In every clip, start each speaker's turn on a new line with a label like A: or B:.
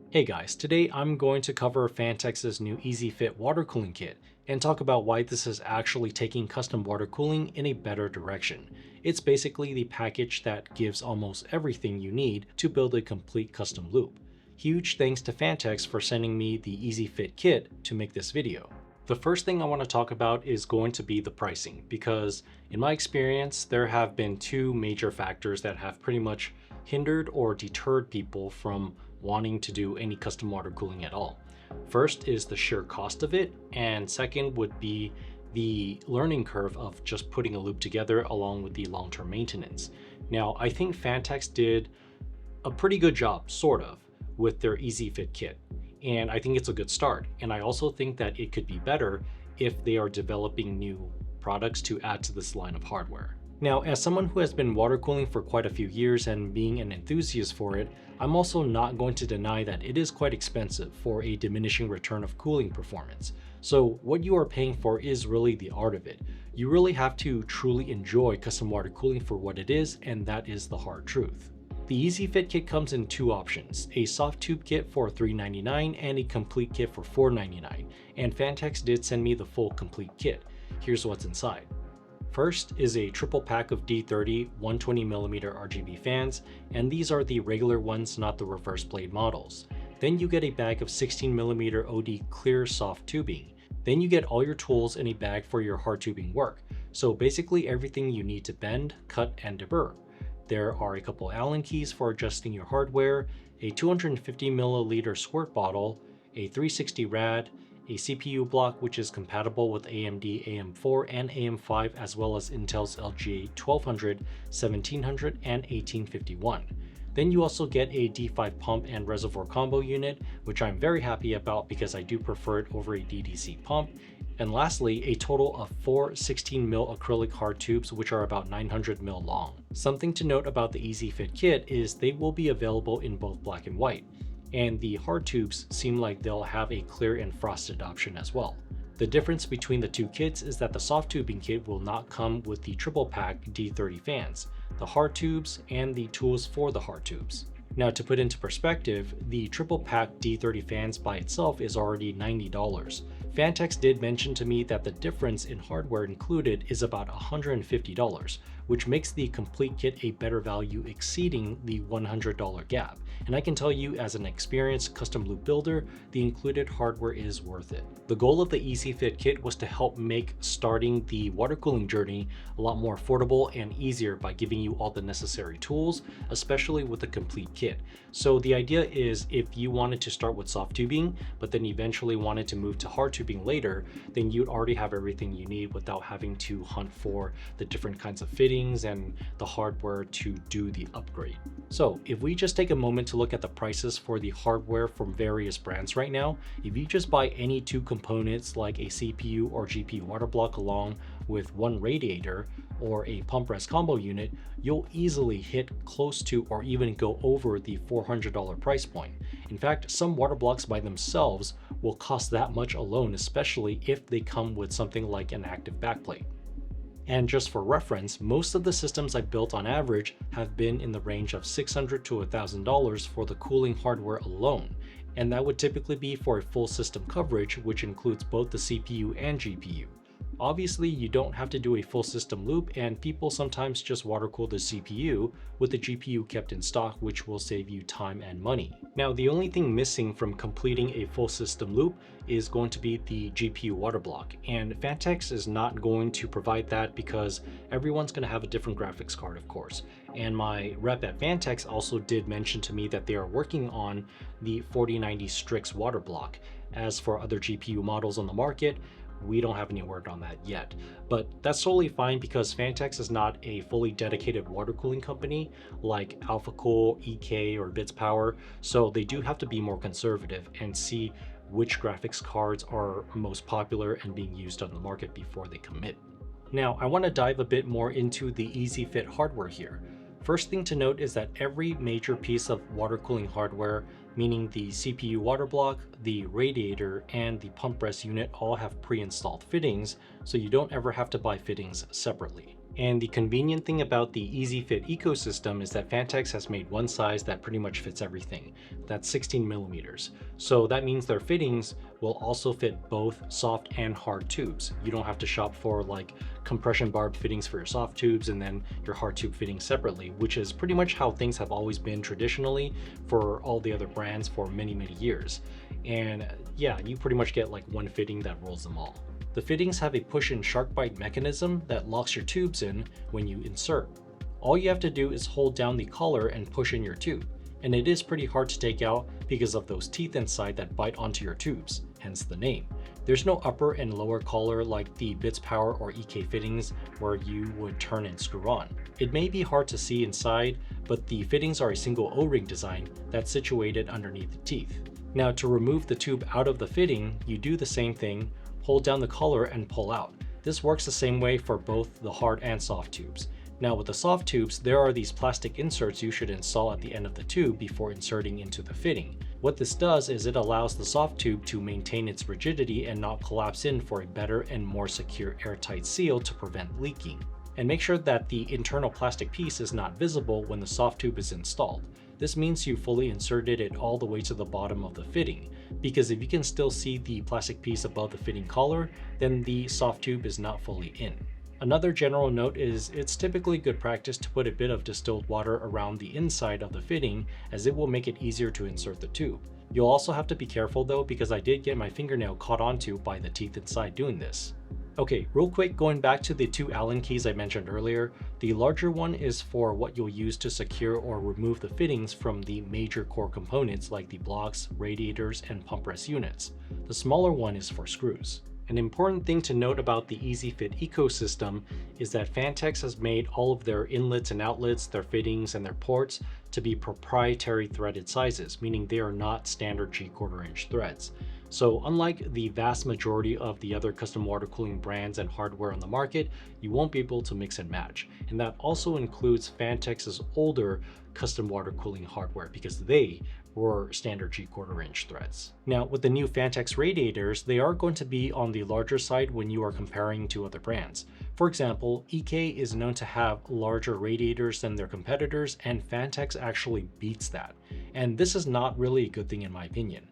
A: Hey guys, today I'm going to cover Phanteks' new Easy Fit water cooling kit and talk about why this is actually taking custom water cooling in a better direction. It's basically the package that gives almost everything you need to build a complete custom loop. Huge thanks to Phanteks for sending me the Easy Fit kit to make this video. The first thing I want to talk about is going to be the pricing, because in my experience, there have been two major factors that have pretty much hindered or deterred people from wanting to do any custom water cooling at all. First is the sheer cost of it, and second would be the learning curve of just putting a loop together along with the long-term maintenance. Now, I think Phanteks did a pretty good job, sort of, with their Easy Fit kit. And I think it's a good start. And I also think that it could be better if they are developing new products to add to this line of hardware. Now, as someone who has been water cooling for quite a few years and being an enthusiast for it, I'm also not going to deny that it is quite expensive for a diminishing return of cooling performance. So what you are paying for is really the art of it. You really have to truly enjoy custom water cooling for what it is, and that is the hard truth. The Easy Fit kit comes in two options, a soft tube kit for $399 and a complete kit for $499, and Phanteks did send me the full complete kit. Here's what's inside. First is a triple pack of D30 120mm RGB fans, and these are the regular ones, not the reverse blade models. Then you get a bag of 16mm OD clear soft tubing. Then you get all your tools in a bag for your hard tubing work, so basically everything you need to bend, cut, and deburr. There are a couple Allen keys for adjusting your hardware, a 250ml squirt bottle, a 360 rad, a CPU block which is compatible with AMD AM4 and AM5 as well as Intel's LGA 1200, 1700, and 1851. Then you also get a D5 pump and reservoir combo unit, which I'm very happy about because I do prefer it over a DDC pump. And lastly, a total of 4 16mm acrylic hard tubes, which are about 900mm long. Something to note about the Easy Fit kit is they will be available in both black and white, and the hard tubes seem like they'll have a clear and frosted option as well. The difference between the two kits is that the soft tubing kit will not come with the triple pack D30 fans, the hard tubes, and the tools for the hard tubes. Now, to put into perspective, the triple pack D30 fans by itself is already $90. Phanteks did mention to me that the difference in hardware included is about $150, which makes the complete kit a better value exceeding the $100 gap. And I can tell you, as an experienced custom loop builder, the included hardware is worth it. The goal of the Easy Fit kit was to help make starting the water cooling journey a lot more affordable and easier by giving you all the necessary tools, especially with the complete kit. So the idea is, if you wanted to start with soft tubing, but then eventually wanted to move to hard tubing later, then you'd already have everything you need without having to hunt for the different kinds of fittings and the hardware to do the upgrade. So if we just take a moment to look at the prices for the hardware from various brands right now, if you just buy any two components like a CPU or GPU water block along with one radiator or a pump res combo unit, you'll easily hit close to or even go over the $400 price point. In fact, some water blocks by themselves will cost that much alone, especially if they come with something like an active backplate. And just for reference, most of the systems I built on average have been in the range of $600 to $1,000 for the cooling hardware alone. And that would typically be for a full system coverage, which includes both the CPU and GPU. Obviously, you don't have to do a full system loop, and people sometimes just water cool the CPU with the GPU kept in stock, which will save you time and money. Now, the only thing missing from completing a full system loop is going to be the GPU water block, and Phanteks is not going to provide that because everyone's going to have a different graphics card, of course. And my rep at Phanteks also did mention to me that they are working on the 4090 Strix water block. As for other GPU models on the market, we don't have any word on that yet, but that's totally fine because Phanteks is not a fully dedicated water cooling company like AlphaCool, EK, or Bits Power, so they do have to be more conservative and see which graphics cards are most popular and being used on the market before they commit. Now, I want to dive a bit more into the Easy Fit hardware here. First thing to note is that every major piece of water cooling hardware, meaning the CPU water block, the radiator, and the pump res unit, all have pre-installed fittings, so you don't ever have to buy fittings separately. And the convenient thing about the Easy Fit ecosystem is that Phanteks has made one size that pretty much fits everything. That's 16 millimeters. So that means their fittings will also fit both soft and hard tubes. You don't have to shop for like compression barbed fittings for your soft tubes and then your hard tube fittings separately, which is pretty much how things have always been traditionally for all the other brands for many, many years. And yeah, you pretty much get like one fitting that rolls them all. The fittings have a push-in shark bite mechanism that locks your tubes in when you insert. All you have to do is hold down the collar and push in your tube, and it is pretty hard to take out because of those teeth inside that bite onto your tubes, hence the name. There's no upper and lower collar like the Bits Power or EK fittings where you would turn and screw on. It may be hard to see inside, but the fittings are a single O-ring design that's situated underneath the teeth. Now to remove the tube out of the fitting, you do the same thing. Hold down the collar and pull out. This works the same way for both the hard and soft tubes. Now with the soft tubes, there are these plastic inserts you should install at the end of the tube before inserting into the fitting. What this does is it allows the soft tube to maintain its rigidity and not collapse in for a better and more secure airtight seal to prevent leaking. And make sure that the internal plastic piece is not visible when the soft tube is installed. This means you fully inserted it all the way to the bottom of the fitting, because if you can still see the plastic piece above the fitting collar, then the soft tube is not fully in. Another general note is it's typically good practice to put a bit of distilled water around the inside of the fitting, as it will make it easier to insert the tube. You'll also have to be careful though, because I did get my fingernail caught onto by the teeth inside doing this. Okay, real quick, going back to the two Allen keys I mentioned earlier, the larger one is for what you'll use to secure or remove the fittings from the major core components like the blocks, radiators, and pump rest units. The smaller one is for screws. An important thing to note about the Easy Fit ecosystem is that Phanteks has made all of their inlets and outlets, their fittings, and their ports to be proprietary threaded sizes, meaning they are not standard G1/4" threads. So unlike the vast majority of the other custom water cooling brands and hardware on the market, you won't be able to mix and match. And that also includes Phanteks' older custom water cooling hardware because they were standard G1/4" threads. Now with the new Phanteks radiators, they are going to be on the larger side when you are comparing to other brands. For example, EK is known to have larger radiators than their competitors, and Phanteks actually beats that. And this is not really a good thing in my opinion.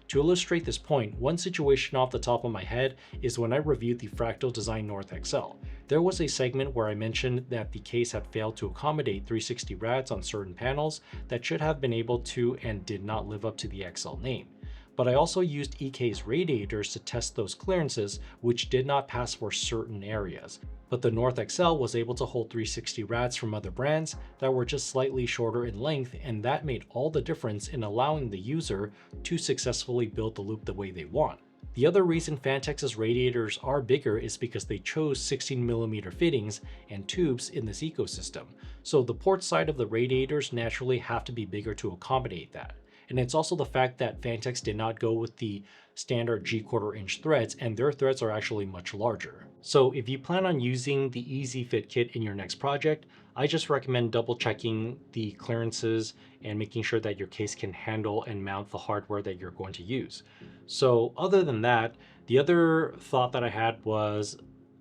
A: To illustrate this point, one situation off the top of my head is when I reviewed the Fractal Design North XL. There was a segment where I mentioned that the case had failed to accommodate 360 rads on certain panels that should have been able to and did not live up to the XL name. But I also used EK's radiators to test those clearances, which did not pass for certain areas. But the North XL was able to hold 360 rads from other brands that were just slightly shorter in length, and that made all the difference in allowing the user to successfully build the loop the way they want. The other reason Phanteks' radiators are bigger is because they chose 16mm fittings and tubes in this ecosystem, so the port side of the radiators naturally have to be bigger to accommodate that. And it's also the fact that Phanteks did not go with the standard G1/4" threads, and their threads are actually much larger. So if you plan on using the Easy Fit kit in your next project, I just recommend double checking the clearances and making sure that your case can handle and mount the hardware that you're going to use. So other than that, the other thought that I had was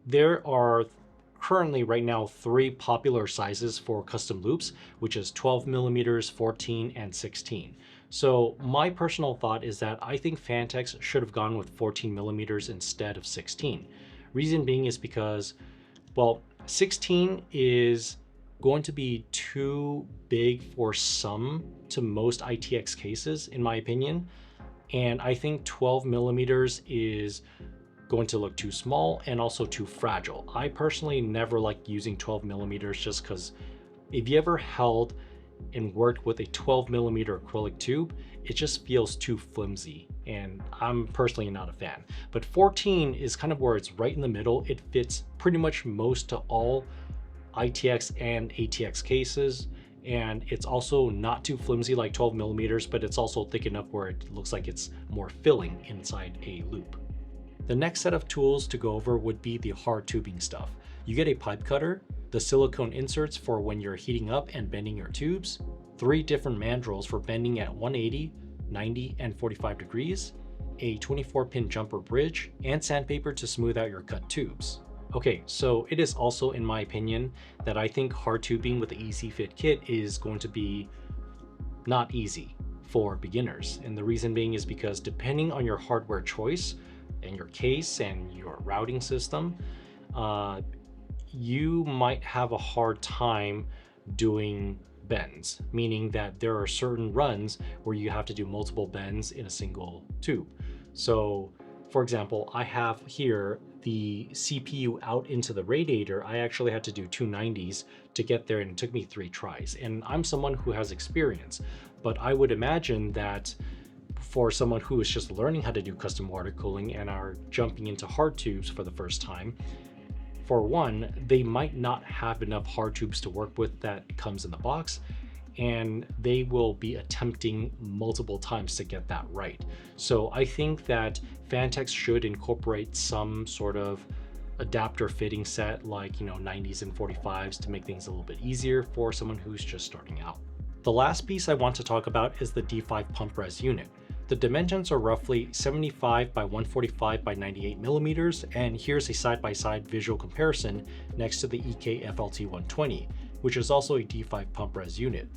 A: there are currently right now 3 popular sizes for custom loops, which is 12mm, 14, and 16. So my personal thought is that I think Phanteks should have gone with 14mm instead of 16. Reason being is because, well, 16 is going to be too big for some to most ITX cases, in my opinion. And I think 12mm is going to look too small and also too fragile. I personally never liked using 12mm just because if you ever held and worked with a 12mm acrylic tube, it just feels too flimsy, and I'm personally not a fan. But 14 is kind of where it's right in the middle. It fits pretty much most to all ITX and ATX cases, and it's also not too flimsy like 12mm, but it's also thick enough where it looks like it's more filling inside a loop. The next set of tools to go over would be the hard tubing stuff. You get a pipe cutter, the silicone inserts for when you're heating up and bending your tubes, 3 different mandrels for bending at 180, 90, and 45 degrees, a 24-pin jumper bridge, and sandpaper to smooth out your cut tubes. Okay, so it is also in my opinion that I think hard tubing with the easy fit kit is going to be not easy for beginners. And the reason being is because depending on your hardware choice and your case and your routing system, uh, you might have a hard time doing bends, meaning that there are certain runs where you have to do multiple bends in a single tube. So, for example, I have here the CPU out into the radiator. I actually had to do 290s to get there, and it took me 3 tries. And I'm someone who has experience, but I would imagine that for someone who is just learning how to do custom water cooling and are jumping into hard tubes for the first time, for one, they might not have enough hard tubes to work with that comes in the box, and they will be attempting multiple times to get that right. So I think that Phanteks should incorporate some sort of adapter fitting set, like 90s and 45s, to make things a little bit easier for someone who's just starting out. The last piece I want to talk about is the D5 pump res unit. The dimensions are roughly 75 by 145 by 98 millimeters, and here's a side-by-side visual comparison next to the EK FLT120, which is also a D5 pump res unit.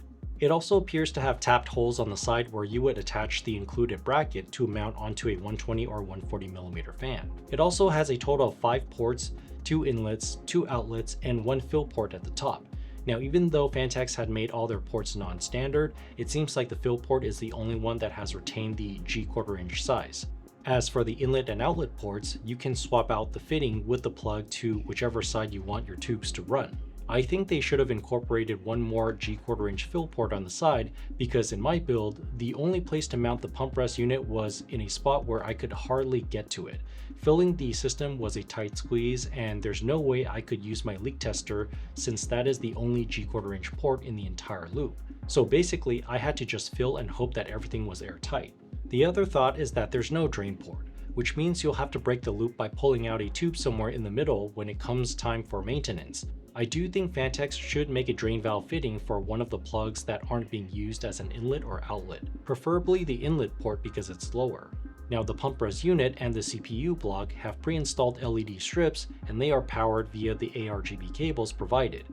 A: It also appears to have tapped holes on the side where you would attach the included bracket to mount onto a 120 or 140 millimeter fan. It also has a total of 5 ports, 2 inlets, 2 outlets, and 1 fill port at the top. Now, even though Phanteks had made all their ports non-standard, it seems like the fill port is the only one that has retained the G1/4" size. As for the inlet and outlet ports, you can swap out the fitting with the plug to whichever side you want your tubes to run. I think they should have incorporated one more G1/4" fill port on the side, because in my build, the only place to mount the pump rest unit was in a spot where I could hardly get to it. Filling the system was a tight squeeze, and there's no way I could use my leak tester since that is the only G1/4" port in the entire loop. So basically, I had to just fill and hope that everything was airtight. The other thought is that there's no drain port, which means you'll have to break the loop by pulling out a tube somewhere in the middle when it comes time for maintenance. I do think Phanteks should make a drain valve fitting for one of the plugs that aren't being used as an inlet or outlet, preferably the inlet port because it's lower. Now, the pump res unit and the CPU block have pre-installed LED strips, and they are powered via the ARGB cables provided.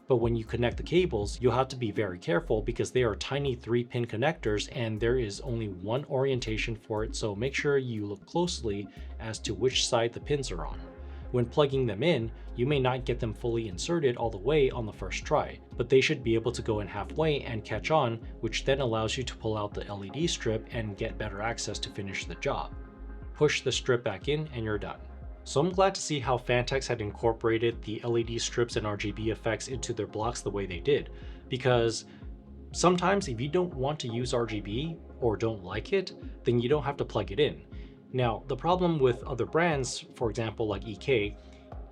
A: But when you connect the cables, you'll have to be very careful because they are tiny 3-pin connectors and there is only one orientation for it, so make sure you look closely as to which side the pins are on. When plugging them in, you may not get them fully inserted all the way on the first try, but they should be able to go in halfway and catch on, which then allows you to pull out the LED strip and get better access to finish the job. Push the strip back in and you're done. So I'm glad to see how Phanteks had incorporated the LED strips and RGB effects into their blocks the way they did, because sometimes if you don't want to use RGB or don't like it, then you don't have to plug it in. Now, the problem with other brands, for example like EK,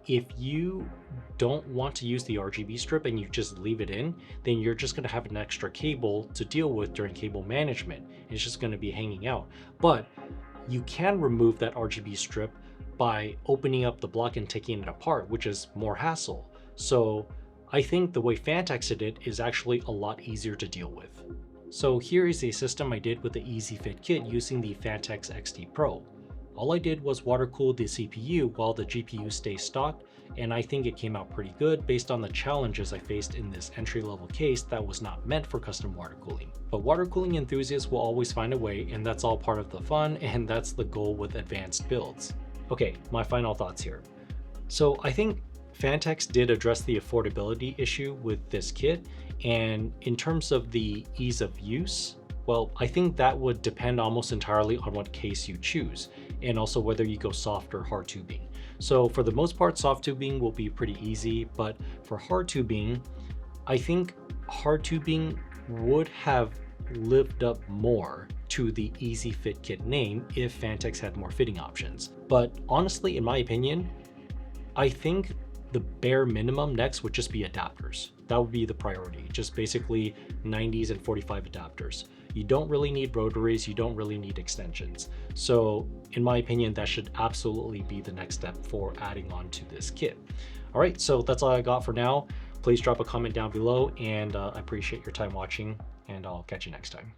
A: if you don't want to use the RGB strip and you just leave it in, then you're just going to have an extra cable to deal with during cable management. It's just going to be hanging out. But you can remove that RGB strip by opening up the block and taking it apart, which is more hassle. So I think the way Phanteks did it is actually a lot easier to deal with. So here is a system I did with the Easy Fit kit using the Phanteks XT Pro. All I did was water cool the CPU while the GPU stays stocked, and I think it came out pretty good based on the challenges I faced in this entry-level case that was not meant for custom water cooling. But water cooling enthusiasts will always find a way, and that's all part of the fun, and that's the goal with advanced builds. Okay, my final thoughts here. So I think Phanteks did address the affordability issue with this kit, and in terms of the ease of use, well, I think that would depend almost entirely on what case you choose, and also whether you go soft or hard tubing. So for the most part, soft tubing will be pretty easy, but for hard tubing, I think hard tubing would have lived up more to the Easy Fit kit name if Phanteks had more fitting options. But honestly, in my opinion, I think the bare minimum next would just be adapters. That would be the priority, just basically 90s and 45 adapters. You don't really need rotaries, you don't really need extensions. So in my opinion, that should absolutely be the next step for adding on to this kit. All right, so that's all I got for now. Please drop a comment down below, and I appreciate your time watching, and I'll catch you next time.